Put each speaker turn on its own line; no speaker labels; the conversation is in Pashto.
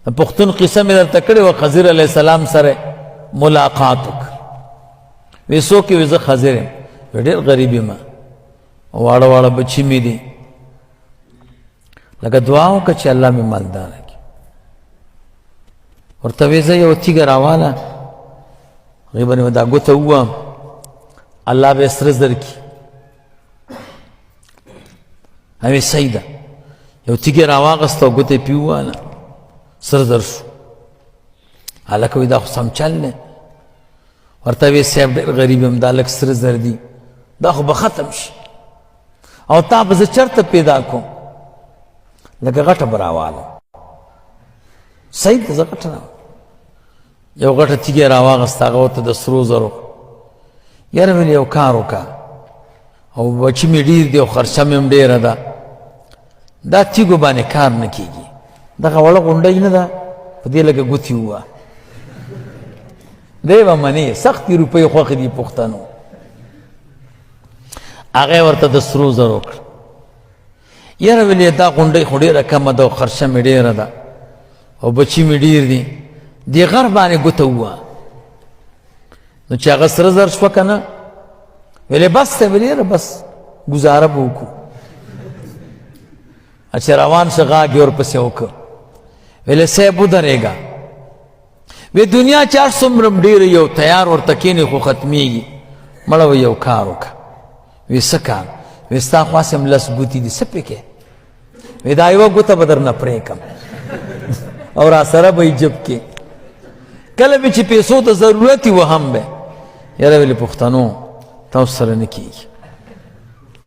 پختون قصه مې درته کړې وه خضر علیه السلام سره ملاقات وکړ وی څوک یې وی زه خضر یم وی ډېر غریب یم واړه واړه بچي مې دي لکه دعا وکړه چې الله مې مالداره کړي ورته وی زه یو تیږه راواله هغې باندې به دا ګوته ووهم الله به یې سره زر کړي هغې صحیح ده یو تیږه راواغسته او ګوته یې پې وواله سره زر شو هلکه وی دا خو سم چل دی ورته وی صاحب ډېر غریب یم دا لږ سره زر دي دا خو به ختم شي او تا به زه چېرته پیدا کوم لکه غټه به راوالم صحیح ده زه غټه راوالم یو غټه تیږه یې راواغسته هغه ورته د سرو زرو یاره ویل یو کار وکړه او بچي مې ډېر دي او خرچه مې هم ډېره ده دا تیږو باندې کار نه کېږي دغه وړه غونډۍ نه ده په دې لکه ګوتې ووهه دی به منې سختې روپۍ خوښې دي پښتنو هغه یې ورته د سرو زرو کړه یاره ویل یې دا غونډۍ خو ډېره کمه ده او خرچه مې ډېره ده او بچي مې ډېر دي دې غر باندې ګوته ووهه نو چې هغه سره زر شوه که نه ویلې بس دی ویل یاره بس ګزاره به وکړو چې روان شه غاګ یې ورپسې وکړه ویلې صاحب ودرېږه وی دنیا چې هر څومره ډېره یو تیار ورته کښېنې خو ختمېږي مړه وی یو کار وکړه وی څه کار وی ستا خواس هم لس ګوتې دي څه پکې وی دا یوه ګوته به درنه پرېږدم او را سره به یې جب کې کله به چې پیسو ته ضرورت وي و هم به یاره ویلې پښتنو تاسو سره نه کېږي